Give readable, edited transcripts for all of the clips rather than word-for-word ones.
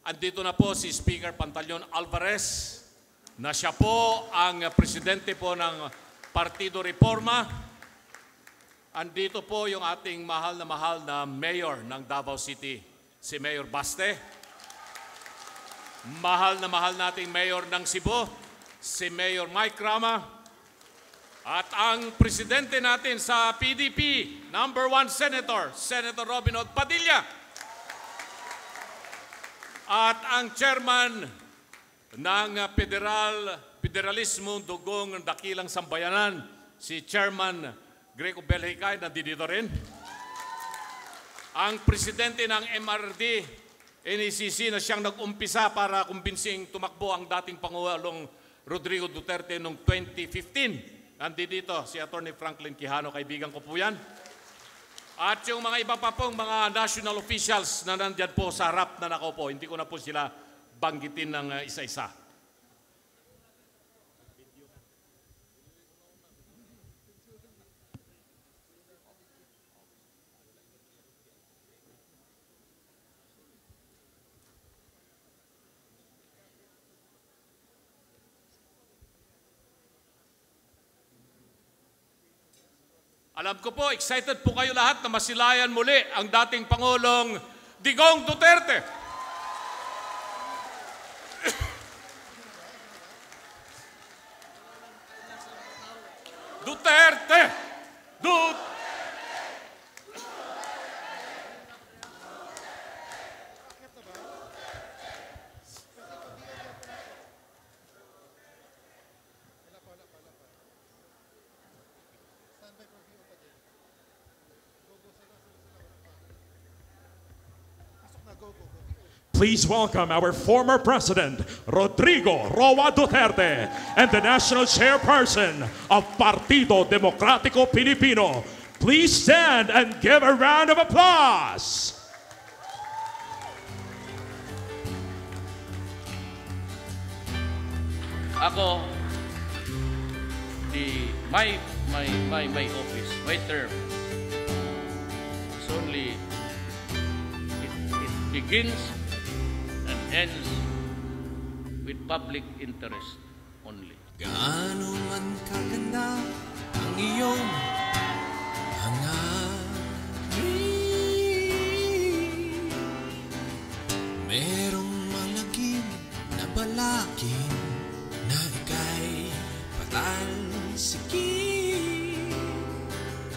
andito na po si Speaker Pantaleon Alvarez, na siya po ang presidente po ng Partido Reforma. Andito po yung ating mahal na mayor ng Davao City, si Mayor Baste. Mahal nating mayor ng Cebu, si Mayor Mike Rama. At ang presidente natin sa PDP, #1 Senator, Senator Robin Hood Padilla. At ang chairman ng Federalismo Dugong Dakilang Sambayanan, si Chairman Greco Belhicay, na dito rin. Ang presidente ng MRD, NECC, na siyang nag-umpisa para kumbinsing tumakbo ang dating Pangulong Rodrigo Duterte noong 2015. Nandito si Attorney Franklin Quijano, kaibigan ko po yan. At yung mga iba pa pong mga national officials na nandyan po sa harap na nakaupo, hindi ko na po sila banggitin ng isa-isa. Alam ko po, excited po kayo lahat na masilayan muli ang dating Pangulong Digong Duterte. Duterte! Please welcome our former President, Rodrigo Roa Duterte, and the National Chairperson of Partido Democratico Pilipino. Please stand and give a round of applause. Ako, my office, my term, is only, it begins and ends with public interest only. Gaano man kaganda ang iyong hangarin, merong malagim na balakin na ika'y patalsikin.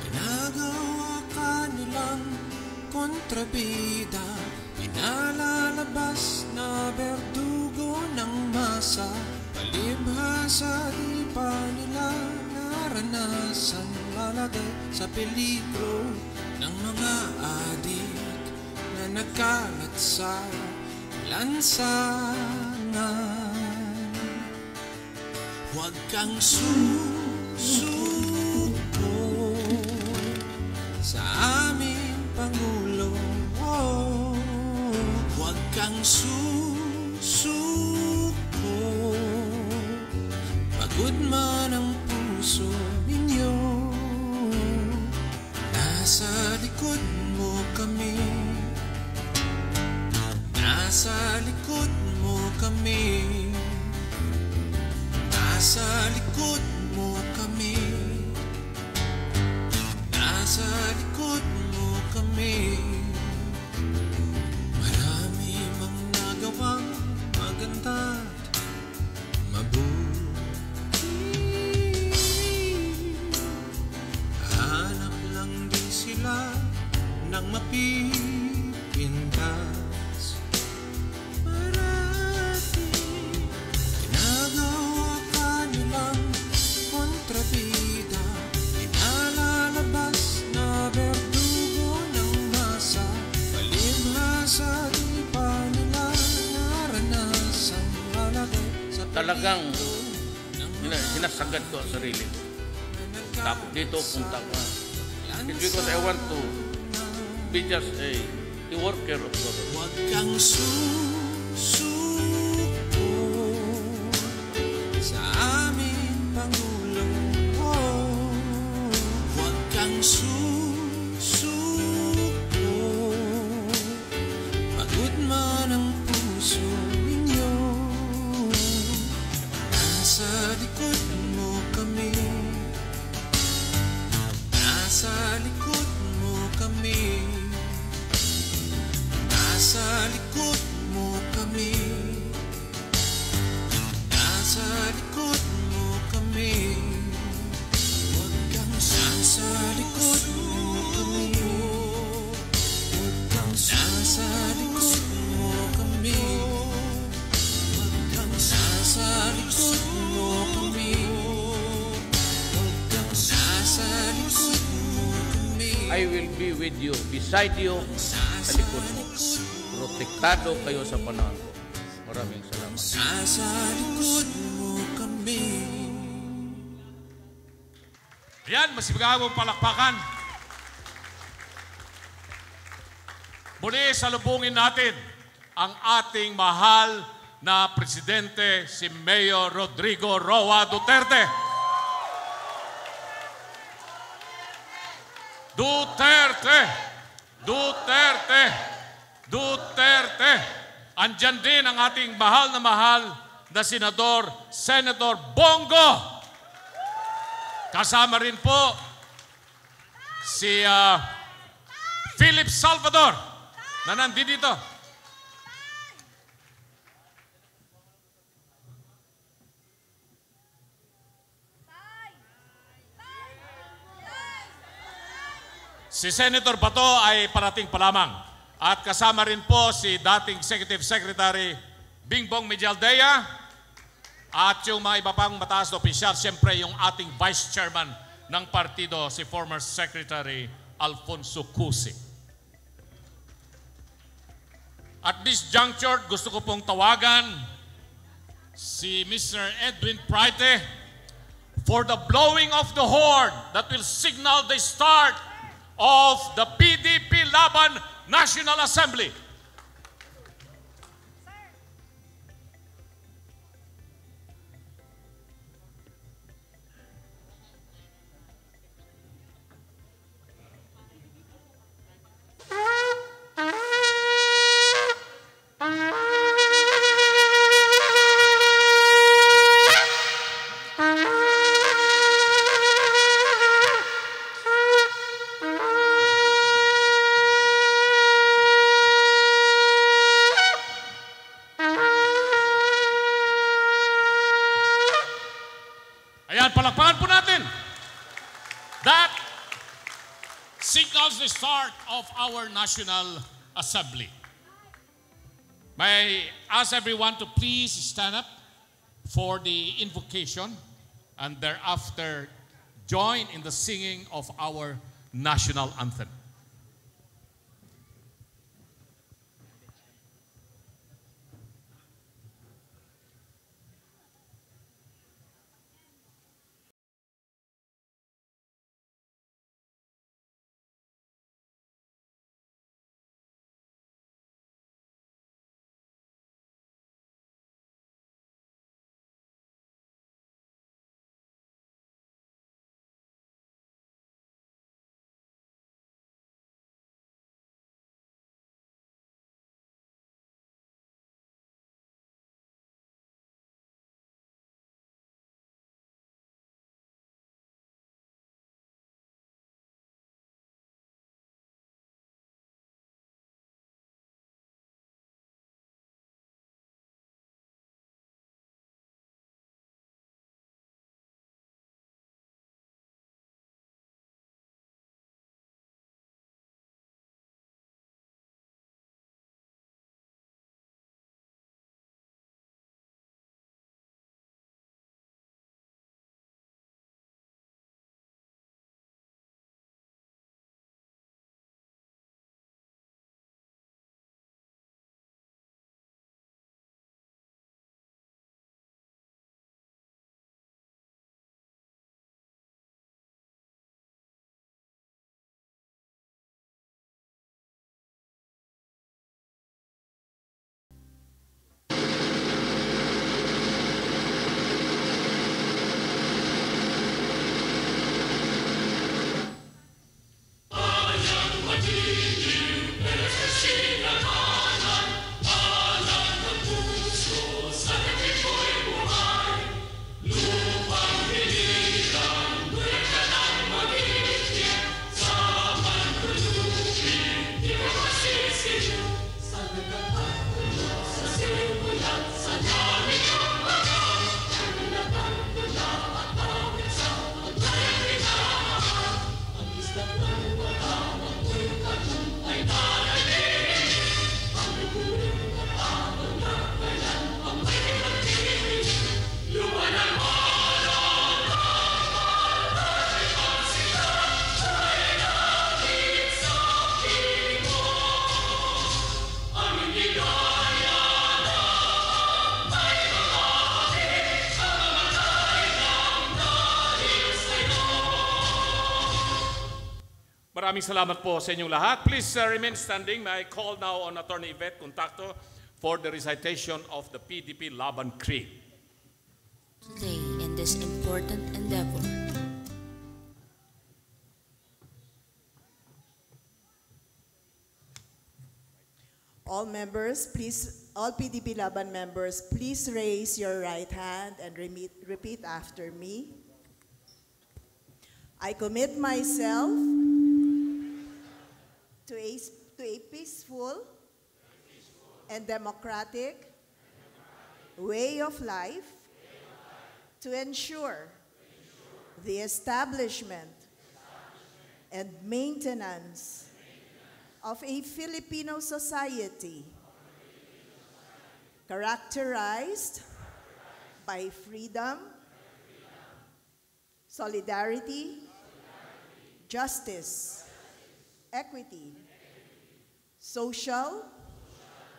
Ginagawa ka nilang kontrabida, pinalalabas na berdugo ng masa, palibhasa di pa nila naranasan, lalagay sa peligro ng mga adik na nagkalat sa lansangan. Huwag kang susuko sa aming Pangulo. Huwag kang susuko, pagod man ang puso ninyo. Nasa likod mo kami, nasa likod mo kami, nasa likod mo kami, nasa likod mo kami. Marami mang nagawang maganda at mabuti, hanap lang din sila ng mapipintas. Parating ginagawa ka nilang kontrabida, inalalabas na berdugo ng masa, palibhasa di pa nila naranasan, lalagay sa Talagang sinasagad ko ang sarili ko. Tapos dito punta ka. It's because I want to be just a worker of God. Huwag kang susuko sa aming Pangulo. Huwag kang susuko, pagod man ang puso be with you, beside you, sa likod mo. Protektado kayo sa panahon ko. Maraming salamat. Nasa likod mo kami. Yan, masigabong palakpakan. Muli salubungin natin ang ating mahal na presidente, si Mayor Rodrigo Roa Duterte. Duterte! Duterte! Duterte! Andyan din ang ating mahal na Senador, Senator Bongo. Kasama rin po si Philip Salvador na nandito. Si Senator Bato ay parating pa lamang. At kasama rin po si dating Executive Secretary Bingbong Medialdea at yung mga iba pang mataas na opisyal, siyempre yung ating Vice Chairman ng partido, si former Secretary Alfonso Cusi. At this juncture, gusto ko pong tawagan si Mr. Edwin Praite for the blowing of the horn that will signal the start of the PDP Laban National Assembly. Ayan, palakpakan po natin. That signals the start of our National Assembly. May I ask everyone to please stand up for the invocation and thereafter join in the singing of our national anthem. Maraming salamat po sa inyong lahat. Please remain standing. May I call now on Attorney Yvette Contacto for the recitation of the PDP Laban Creed. Today in this important endeavor. All members, please, all PDP Laban members, please raise your right hand and repeat after me. I commit myself to a peaceful and democratic way of life to ensure the establishment and maintenance of a Filipino society characterized by freedom, solidarity, justice, equity, social,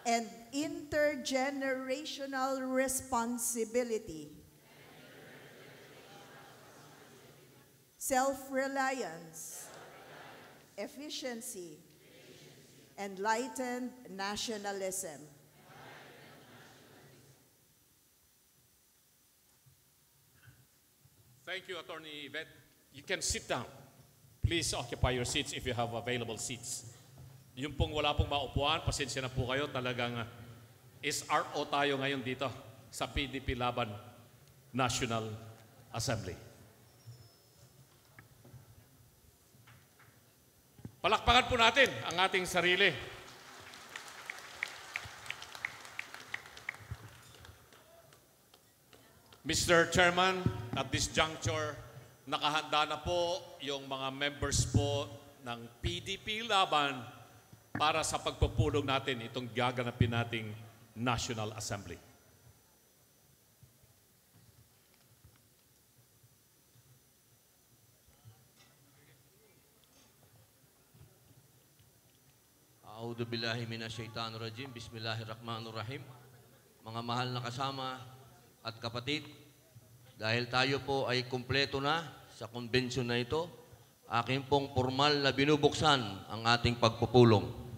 and intergenerational responsibility, self-reliance, efficiency, enlightened nationalism. Thank you, Attorney Yvette. You can sit down. Please occupy your seats if you have available seats. Yung pong wala pong maupuan, pasensya na po kayo. Talagang SRO tayo ngayon dito sa PDP Laban National Assembly. Palakpakan po natin ang ating sarili. Mr. Chairman, at this juncture, nakahanda na po yung mga members po ng PDP Laban para sa pagpupulong natin itong gaganapin nating National Assembly. A'udhu billahi minasyaitanir rajim. Bismillahirrahmanirrahim. Mga mahal na kasama at kapatid, dahil tayo po ay kumpleto na sa konbensyon na ito, aking pong formal na binubuksan ang ating pagpupulong.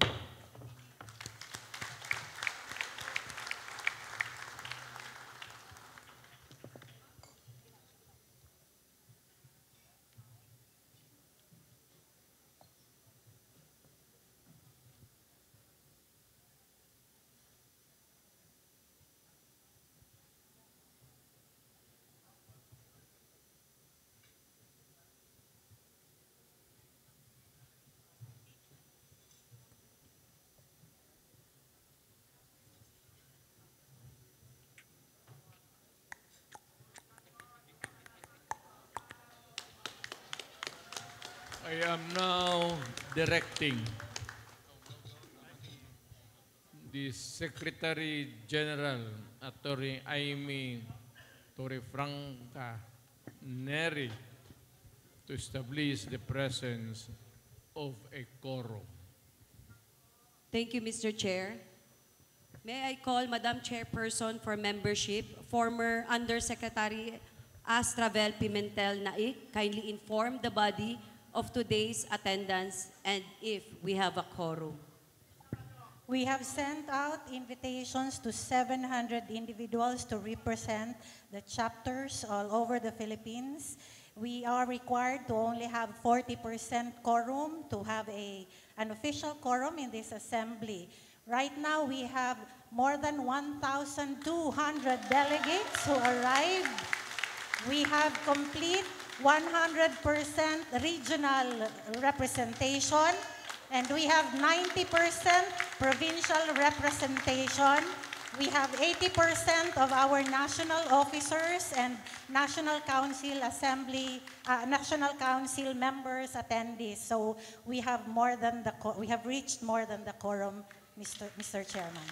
I am now directing the Secretary General, Attorney Amy Torrefranca Neri, to establish the presence of a quorum. Thank you, Mr. Chair. May I call Madam Chairperson for membership, former Undersecretary Astravel Pimentel Naik, kindly inform the body of today's attendance and if we have a quorum. We have sent out invitations to 700 individuals to represent the chapters all over the Philippines. We are required to only have 40% quorum to have an official quorum in this assembly. Right now, we have more than 1,200 delegates who arrived. We have complete 100% regional representation, and we have 90% provincial representation. We have 80% of our national officers and National Council Assembly, National Council members attendees. So we have reached more than the quorum, Mr. Chairman.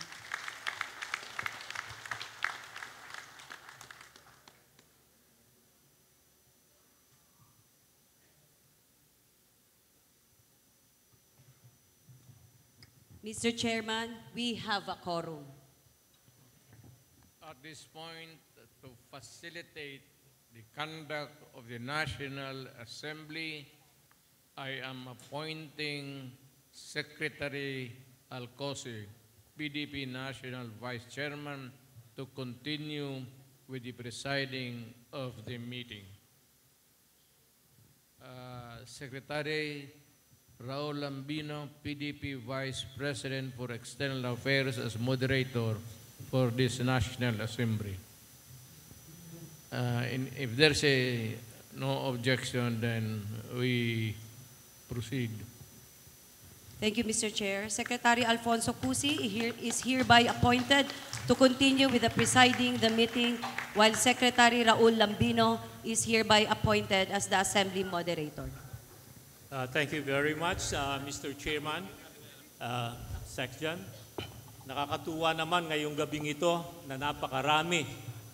Mr. Chairman, we have a quorum. At this point, to facilitate the conduct of the National Assembly, I am appointing Secretary Alcosi, PDP National Vice Chairman, to continue with the presiding of the meeting. Secretary Raul Lambino, PDP Vice President for External Affairs, as moderator for this National Assembly. If there's no objection, then we proceed. Thank you, Mr. Chair. Secretary Alfonso Cusi is hereby appointed to continue with the presiding the meeting, while Secretary Raul Lambino is hereby appointed as the Assembly Moderator. Thank you very much, Mr. Chairman, Secjan. Nakakatuwa naman ngayong gabing ito na napakarami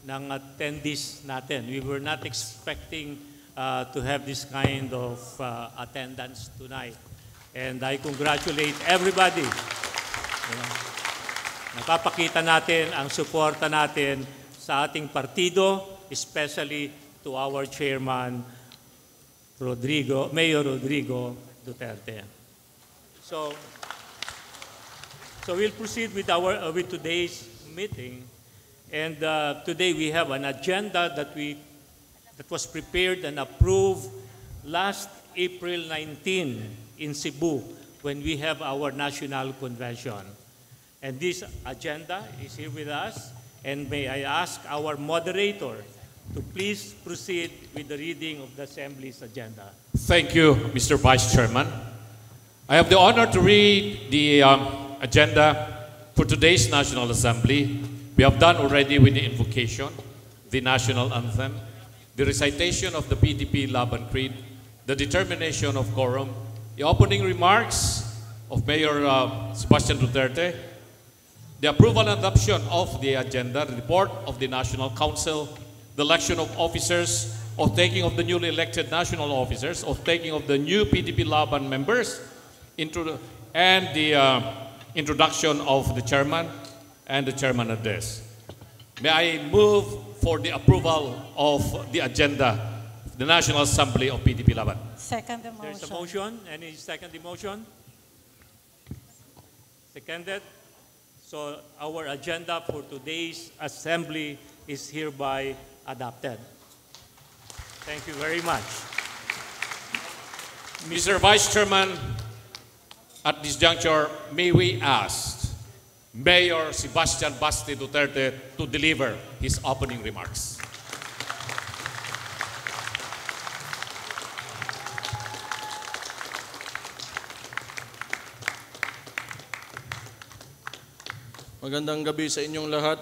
ng attendees natin. We were not expecting to have this kind of attendance tonight. And I congratulate everybody. Napapakita natin ang suporta natin sa ating partido, especially to our chairman, Mayor Rodrigo Duterte. So we'll proceed with today's meeting. And today we have an agenda that was prepared and approved last April 19 in Cebu when we have our national convention. And this agenda is here with us, and may I ask our moderator to please proceed with the reading of the Assembly's agenda. Thank you, Mr. Vice Chairman. I have the honor to read the agenda for today's National Assembly. We have done already with the invocation, the national anthem, the recitation of the PDP Laban Creed, the determination of quorum, the opening remarks of Mayor Sebastian Duterte, the approval and adoption of the agenda, the report of the National Council, the election of officers, of taking of the newly elected national officers, of taking of the new PDP Laban members, and the introduction of the chairman and the chairman address. May I move for the approval of the agenda, the National Assembly of PDP Laban. Second the motion. There's a motion. Any second the motion? Seconded. So our agenda for today's assembly is hereby adopted. Thank you very much. Mr. Vice Chairman, at this juncture, may we ask Mayor Sebastian Basti Duterte to deliver his opening remarks. Magandang gabi sa inyong lahat.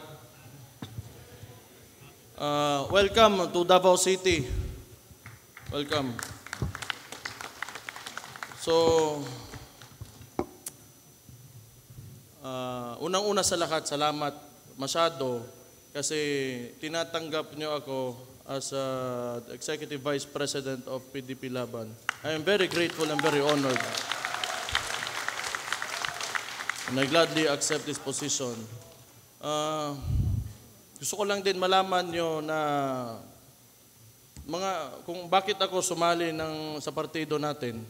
Welcome to Davao City. Welcome. So, unang-una sa lahat, salamat masyado kasi tinatanggap niyo ako as Executive Vice President of PDP Laban. I am very grateful and very honored. And I gladly accept this position. Gusto ko lang din malaman nyo na kung bakit ako sumali sa partido natin.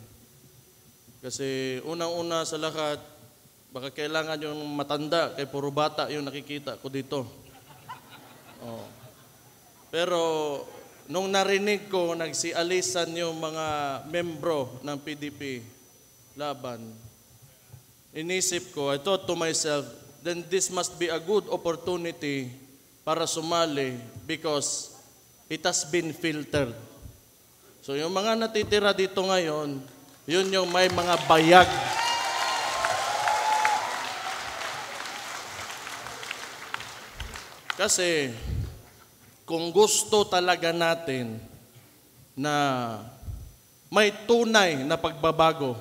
Kasi unang-una sa lahat, baka kailangan yung matanda, kay puro bata yung nakikita ko dito. Pero nung narinig ko, nagsialisan yung mga membro ng PDP Laban, inisip ko, I thought to myself, then this must be a good opportunity para sumali because it has been filtered. So yung mga natitira dito ngayon, yun yung may mga bayag. Kasi kung gusto talaga natin na may tunay na pagbabago,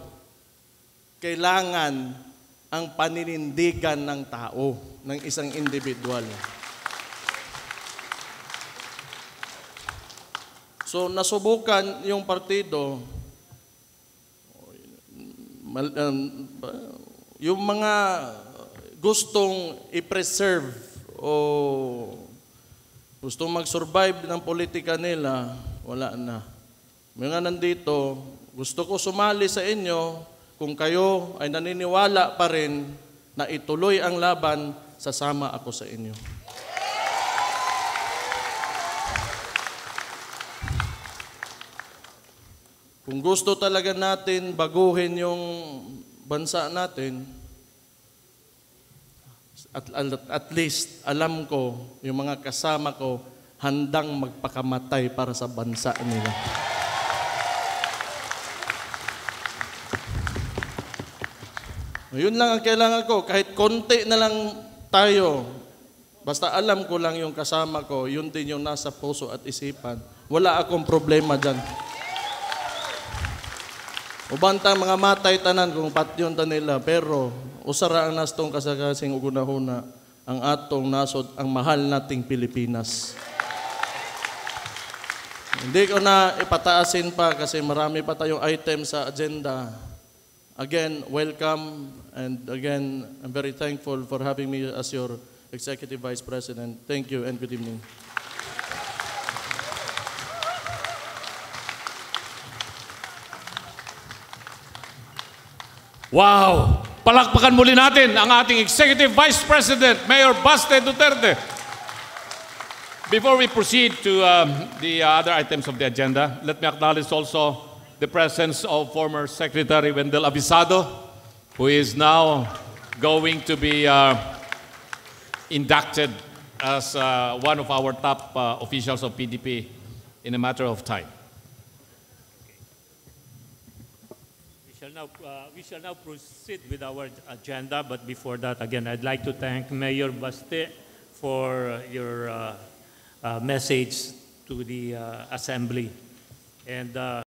kailangan ang paninindigan ng tao, ng isang individual. So nasubukan yung partido, yung mga gustong i-preserve o gustong mag-survive ng politika nila, wala na. Mga nandito, gusto ko sumali sa inyo kung kayo ay naniniwala pa rin na ituloy ang laban, sasama ako sa inyo. Kung gusto talaga natin baguhin yung bansa natin, at least alam ko, yung mga kasama ko, handang magpakamatay para sa bansa nila. Yun lang ang kailangan ko. Kahit konti na lang tayo, basta alam ko lang yung kasama ko, yun din yung nasa puso at isipan. Wala akong problema dyan. Ubantang mga matay tanan kung patyon ta nila, pero usara ang nastong kasakasing ugunahuna ang atong nasod ang mahal nating Pilipinas. Hindi ko na ipataasin pa kasi marami pa tayong item sa agenda. Again, welcome, and again, I'm very thankful for having me as your Executive Vice President. Thank you and good evening. Wow! Palakpakan muli natin ang ating Executive Vice President, Mayor Baste Duterte. Before we proceed to the other items of the agenda, let me acknowledge also the presence of former Secretary Wendell Avisado, who is now going to be inducted as one of our top officials of PDP in a matter of time. We shall now proceed with our agenda, but before that, again, I'd like to thank Mayor Baste for your message to the Assembly. And